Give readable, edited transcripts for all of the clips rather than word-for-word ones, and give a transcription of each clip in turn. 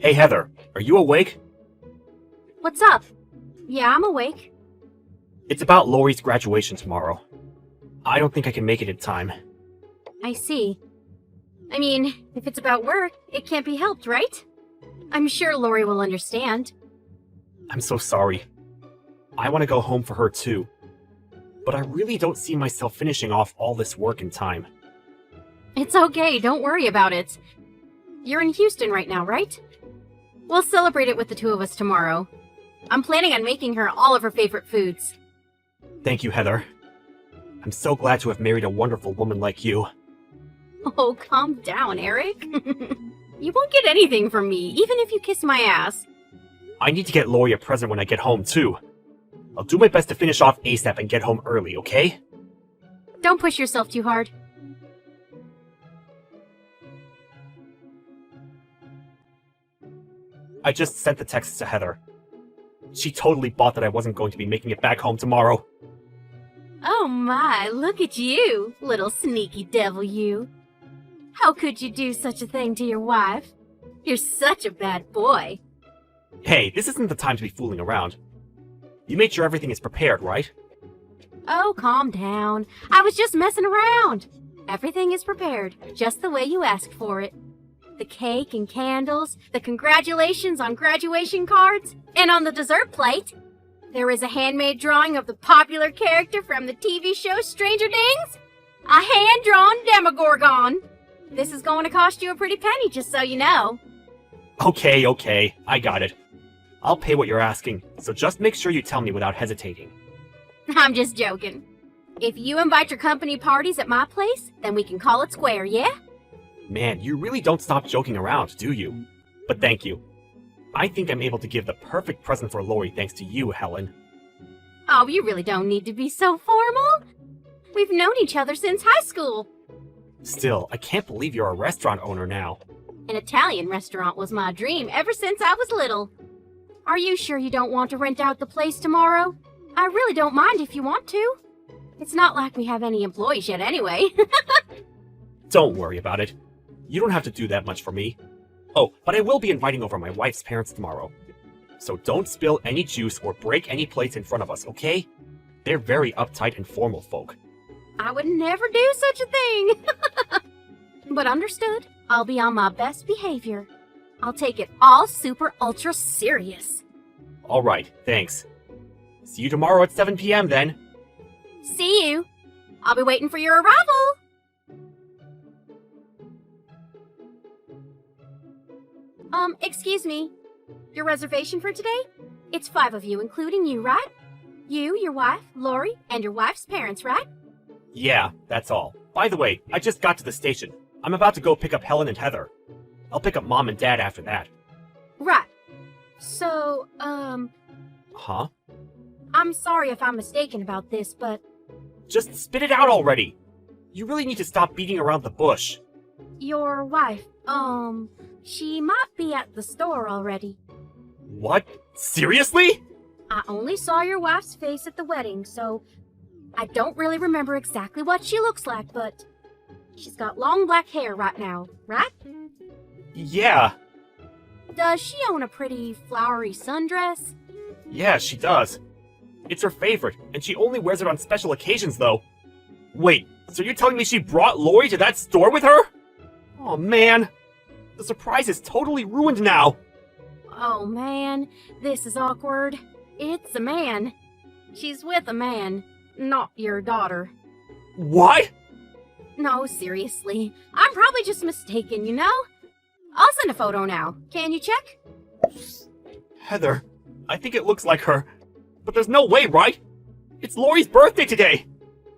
Hey Heather, are you awake? What's up? Yeah, I'm awake. It's about Lori's graduation tomorrow. I don't think I can make it in time. I see. I mean, if it's about work, it can't be helped, right? I'm sure Lori will understand. I'm so sorry. I want to go home for her too. But I really don't see myself finishing off all this work in time. It's okay, don't worry about it. You're in Houston right now, right? We'll celebrate it with the two of us tomorrow. I'm planning on making her all of her favorite foods. Thank you, Heather. I'm so glad to have married a wonderful woman like you. Oh, calm down, Eric. You won't get anything from me, even if you kiss my ass. I need to get Lori a present when I get home too. I'll do my best to finish off ASAP and get home early, okay? Don't push yourself too hard. I just sent the text to Heather. She totally bought that I wasn't going to be making it back home tomorrow. Oh my, look at you, little sneaky devil you. How could you do such a thing to your wife? You're such a bad boy. Hey, this isn't the time to be fooling around. You made sure everything is prepared, right? Oh, calm down. I was just messing around. Everything is prepared, just the way you asked for it. The cake and candles, the congratulations on graduation cards, and on the dessert plate, there is a handmade drawing of the popular character from the TV show Stranger Things. A hand-drawn Demogorgon. This is going to cost you a pretty penny, just so you know. Okay, I got it. I'll pay what you're asking, so just make sure you tell me without hesitating. I'm just joking. If you invite your company parties at my place, then we can call it square, yeah? Man, you really don't stop joking around, do you? But thank you. I think I'm able to give the perfect present for Lori thanks to you, Helen. Oh, you really don't need to be so formal. We've known each other since high school. Still, I can't believe you're a restaurant owner now. An Italian restaurant was my dream ever since I was little. Are you sure you don't want to rent out the place tomorrow? I really don't mind if you want to. It's not like we have any employees yet anyway. Don't worry about it. You don't have to do that much for me. Oh, but I will be inviting over my wife's parents tomorrow. So don't spill any juice or break any plates in front of us, okay? They're very uptight and formal folk. I would never do such a thing. But understood. I'll be on my best behavior. I'll take it all super ultra serious. Alright, thanks. See you tomorrow at 7 p.m. then. See you. I'll be waiting for your arrival. Excuse me. Your reservation for today? It's 5 of you, including you, right? You, your wife, Lori, and your wife's parents, right? Yeah, that's all. By the way, I just got to the station. I'm about to go pick up Helen and Heather. I'll pick up Mom and Dad after that. Right. So, Huh? I'm sorry if I'm mistaken about this, but Just spit it out already! You really need to stop beating around the bush. your wife, she might be at the store already. What? Seriously? I only saw your wife's face at the wedding, so I don't really remember exactly what she looks like, but she's got long black hair right now, right? Yeah. Does she own a pretty flowery sundress? Yeah, she does. It's her favorite, and she only wears it on special occasions, though. Wait, so you're telling me she brought Lori to that store with her? Oh, man. The surprise is totally ruined now. Oh man, this is awkward. It's a man. She's with a man, not your daughter. What? No, seriously. I'm probably just mistaken, you know? I'll send a photo now. Can you check? Heather, I think it looks like her. But there's no way, right? It's Lori's birthday today!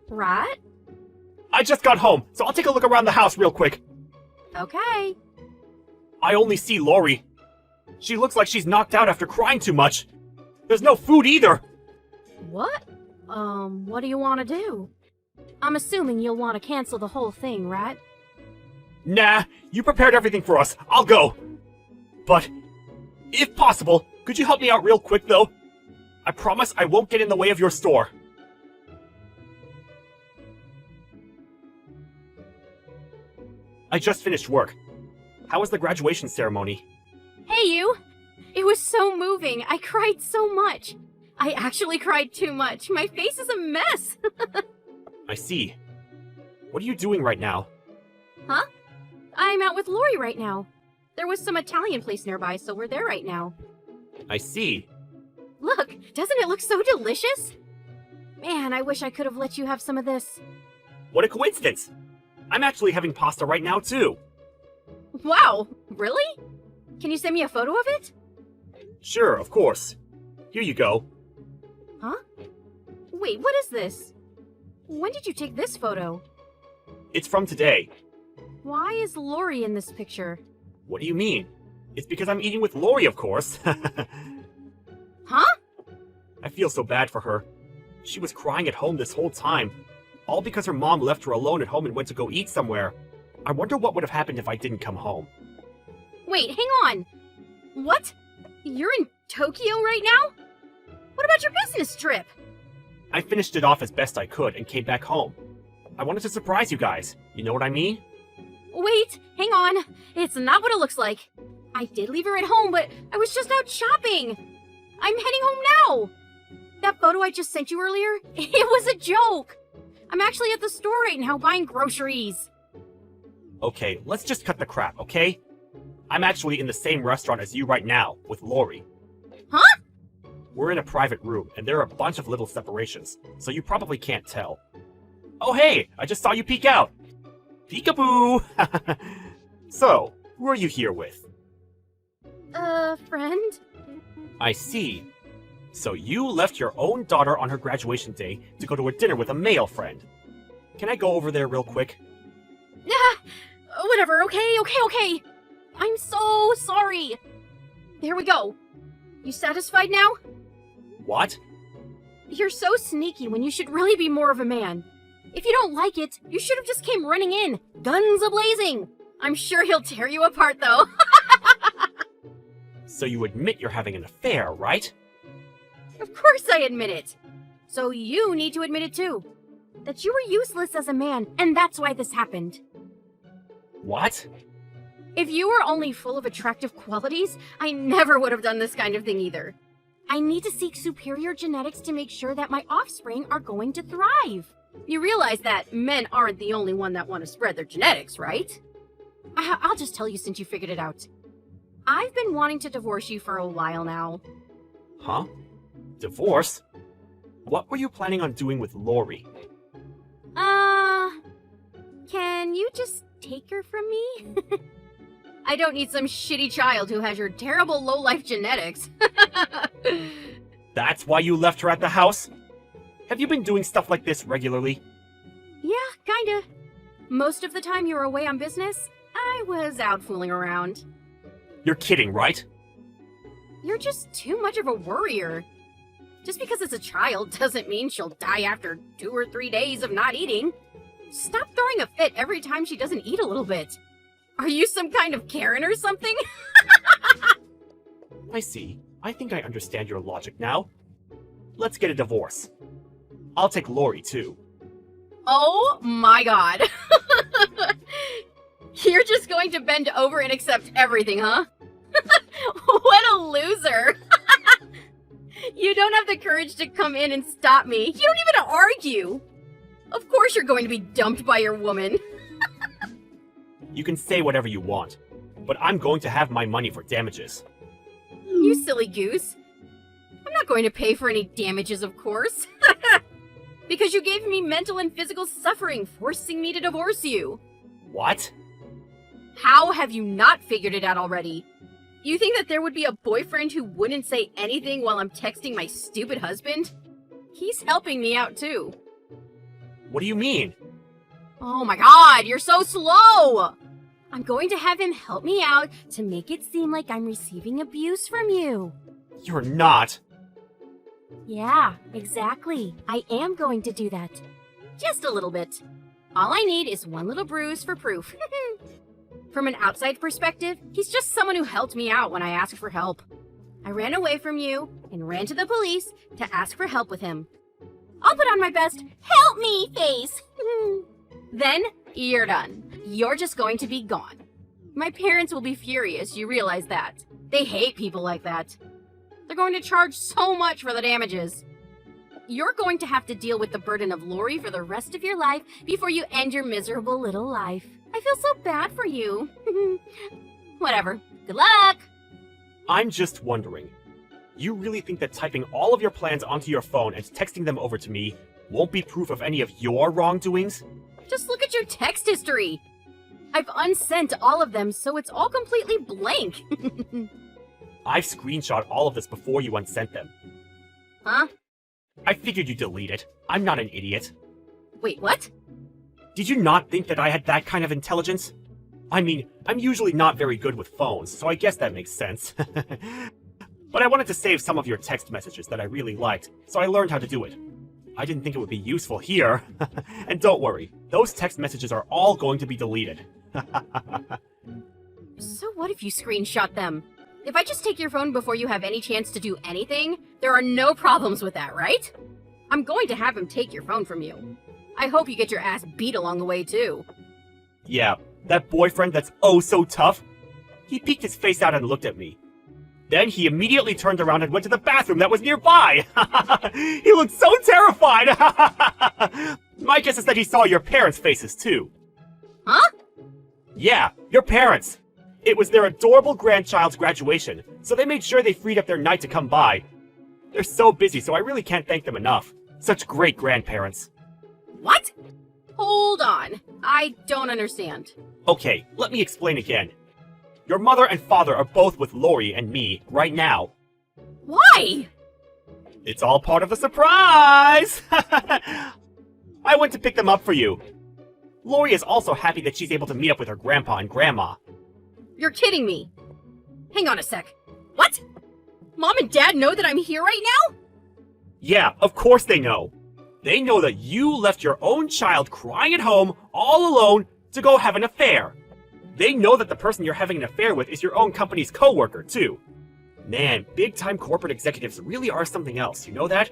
Right? I just got home, so I'll take a look around the house real quick. Okay. I only see Lori. She looks like she's knocked out after crying too much. There's no food either. What? What do you want to do? I'm assuming you'll want to cancel the whole thing, right? Nah, you prepared everything for us. I'll go. But, if possible, could you help me out real quick, though? I promise I won't get in the way of your store. I just finished work. How was the graduation ceremony? Hey, Hey, you! It was so moving. I cried so much. I actually cried too much. My face is a mess. I see. What are you doing right now? Huh? I'm out with Lori right now. There was some Italian place nearby, so we're there right now. I see. Look, doesn't it look so delicious? Man, I wish I could have let you have some of this. What a coincidence! I'm actually having pasta right now, too. Wow, really? Can you send me a photo of it? Sure, of course. Here you go. Huh? Wait, what is this? When did you take this photo? It's from today. Why is Lori in this picture? What do you mean? It's because I'm eating with Lori, of course. Huh? I feel so bad for her. She was crying at home this whole time. All because her mom left her alone at home and went to go eat somewhere. I wonder what would have happened if I didn't come home. Wait, hang on. What? You're in Tokyo right now? What about your business trip? I finished it off as best I could and came back home. I wanted to surprise you guys. You know what I mean? Wait, hang on. It's not what it looks like. I did leave her at home, but I was just out shopping. I'm heading home now. That photo I just sent you earlier, it was a joke. I'm actually at the store right now buying groceries. Okay, let's just cut the crap, okay? I'm actually in the same restaurant as you right now, with Lori. Huh? We're in a private room, and there are a bunch of little separations, so you probably can't tell. Oh hey, I just saw you peek out! Peekaboo! So, who are you here with? Friend? I see. So you left your own daughter on her graduation day to go to a dinner with a male friend. Can I go over there real quick? Whatever, okay. I'm so sorry. There we go. You satisfied now? What? You're so sneaky when you should really be more of a man. If you don't like it, you should have just came running in, guns a-blazing. I'm sure he'll tear you apart, though. So you admit you're having an affair, right? Of course I admit it. So you need to admit it too. That you were useless as a man, and that's why this happened. What? If you were only full of attractive qualities, I never would have done this kind of thing either. I need to seek superior genetics to make sure that my offspring are going to thrive. You realize that men aren't the only one that want to spread their genetics, right? I'll just tell you since you figured it out. I've been wanting to divorce you for a while now. Huh? Divorce? What were you planning on doing with Lori? Can you just take her from me? I don't need some shitty child who has your terrible low-life genetics. That's why you left her at the house? Have you been doing stuff like this regularly? Yeah, kinda. Most of the time you were away on business, I was out fooling around. You're kidding, right? You're just too much of a worrier. Just because it's a child doesn't mean she'll die after 2 or 3 days of not eating. Stop throwing a fit every time she doesn't eat a little bit. Are you some kind of Karen or something? I see. I think I understand your logic now. Let's get a divorce. I'll take Lori, too. Oh my god. You're just going to bend over and accept everything, huh? What a loser. You don't have the courage to come in and stop me. You don't even argue. Of course you're going to be dumped by your woman. You can say whatever you want, but I'm going to have my money for damages. You silly goose. I'm not going to pay for any damages, of course. Because you gave me mental and physical suffering, forcing me to divorce you. What? How have you not figured it out already? You think that there would be a boyfriend who wouldn't say anything while I'm texting my stupid husband? He's helping me out too. What do you mean? Oh my god, you're so slow! I'm going to have him help me out to make it seem like I'm receiving abuse from you. You're not. Yeah, exactly. I am going to do that. Just a little bit. All I need is one little bruise for proof. From an outside perspective, he's just someone who helped me out when I asked for help. I ran away from you and ran to the police to ask for help with him. I'll put on my best help me face. Then you're done. You're just going to be gone. My parents will be furious, you realize that. They hate people like that. They're going to charge so much for the damages. You're going to have to deal with the burden of Lori for the rest of your life before you end your miserable little life. I feel so bad for you. Whatever. Good luck! I'm just wondering, you really think that typing all of your plans onto your phone and texting them over to me won't be proof of any of your wrongdoings? Just look at your text history. I've unsent all of them, so it's all completely blank. I've screenshot all of this before you unsent them. Huh? I figured you'd delete it. I'm not an idiot. Wait, what? Did you not think that I had that kind of intelligence? I mean, I'm usually not very good with phones, so I guess that makes sense. But I wanted to save some of your text messages that I really liked, so I learned how to do it. I didn't think it would be useful here. And don't worry, those text messages are all going to be deleted. So what if you screenshot them? If I just take your phone before you have any chance to do anything, there are no problems with that, right? I'm going to have him take your phone from you. I hope you get your ass beat along the way, too. Yeah, that boyfriend that's oh so tough. He peeked his face out and looked at me. Then he immediately turned around and went to the bathroom that was nearby. He looked so terrified. My guess is that he saw your parents' faces too. Huh? Yeah, your parents. It was their adorable grandchild's graduation, so they made sure they freed up their night to come by. They're so busy, so I really can't thank them enough. Such great grandparents. What? Hold on. I don't understand. Okay, let me explain again. Your mother and father are both with Lori and me right now. Why? It's all part of the surprise! I went to pick them up for you. Lori is also happy that she's able to meet up with her grandpa and grandma. You're kidding me. Hang on a sec. What? Mom and Dad know that I'm here right now? Yeah, of course they know. They know that you left your own child crying at home, all alone, to go have an affair. They know that the person you're having an affair with is your own company's co-worker, too. Man, big-time corporate executives really are something else, you know that?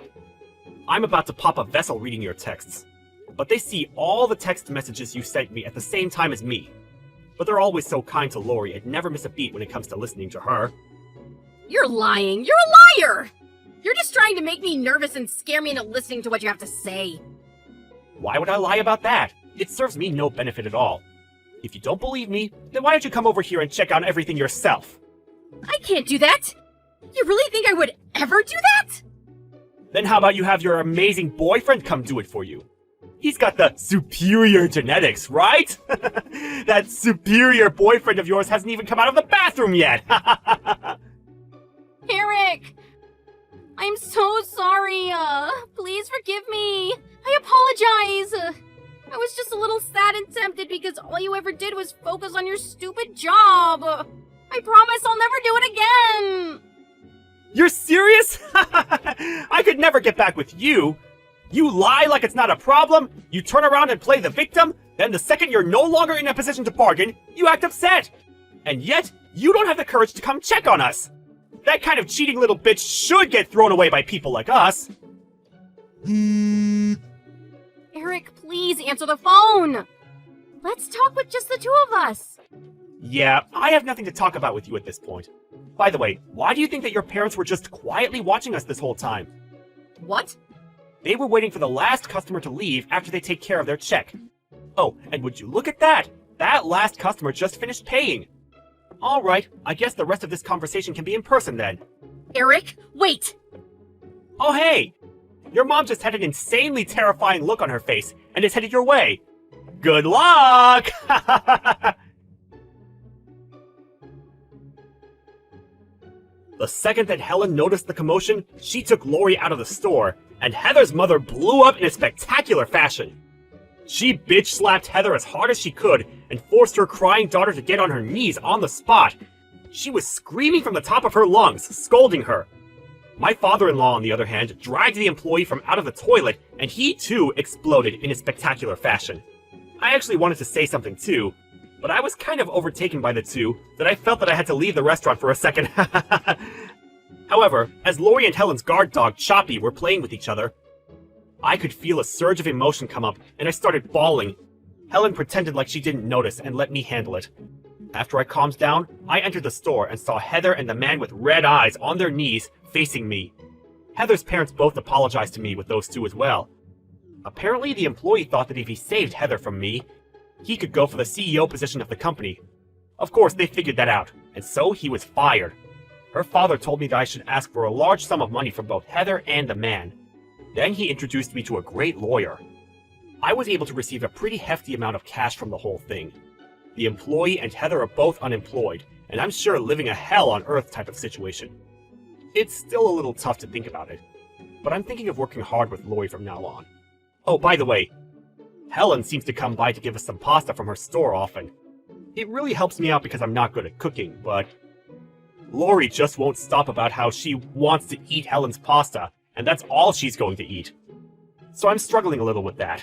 I'm about to pop a vessel reading your texts. But they see all the text messages you sent me at the same time as me. But they're always so kind to Lori and never miss a beat when it comes to listening to her. You're lying. You're a liar! You're just trying to make me nervous and scare me into listening to what you have to say. Why would I lie about that? It serves me no benefit at all. If you don't believe me, then why don't you come over here and check out everything yourself? I can't do that! You really think I would ever do that? Then how about you have your amazing boyfriend come do it for you? He's got the superior genetics, right? That superior boyfriend of yours hasn't even come out of the bathroom yet! Eric! I'm so sorry. Please forgive me. I apologize. I was just a little sad and tempted because all you ever did was focus on your stupid job. I promise I'll never do it again. You're serious? I could never get back with you. You lie like it's not a problem, you turn around and play the victim, then the second you're no longer in a position to bargain, you act upset. And yet, you don't have the courage to come check on us. That kind of cheating little bitch should get thrown away by people like us. Eric, please answer the phone. Let's talk with just the two of us. Yeah, I have nothing to talk about with you at this point. By the way, why do you think that your parents were just quietly watching us this whole time? What? They were waiting for the last customer to leave after they take care of their check. Oh, and would you look at that? That last customer just finished paying. Alright, I guess the rest of this conversation can be in person then. Eric, wait! Oh hey! Your mom just had an insanely terrifying look on her face and is headed your way. Good luck! The second that Helen noticed the commotion, she took Lori out of the store, and Heather's mother blew up in a spectacular fashion. She bitch-slapped Heather as hard as she could and forced her crying daughter to get on her knees on the spot. She was screaming from the top of her lungs, scolding her. My father-in-law, on the other hand, dragged the employee from out of the toilet, and he too exploded in a spectacular fashion. I actually wanted to say something too, but I was kind of overtaken by the two that I felt that I had to leave the restaurant for a second. However, as Lori and Helen's guard dog, Choppy, were playing with each other, I could feel a surge of emotion come up, and I started bawling. Helen pretended like she didn't notice and let me handle it. After I calmed down, I entered the store and saw Heather and the man with red eyes on their knees facing me. Heather's parents both apologized to me with those two as well. Apparently, the employee thought that if he saved Heather from me, he could go for the CEO position of the company. Of course, they figured that out, and so he was fired. Her father told me that I should ask for a large sum of money from both Heather and the man. Then he introduced me to a great lawyer. I was able to receive a pretty hefty amount of cash from the whole thing. The employee and Heather are both unemployed, and I'm sure living a hell on earth type of situation. It's still a little tough to think about it, but I'm thinking of working hard with Lori from now on. Oh, by the way, Helen seems to come by to give us some pasta from her store often. It really helps me out because I'm not good at cooking, but Lori just won't stop about how she wants to eat Helen's pasta, and that's all she's going to eat. So I'm struggling a little with that.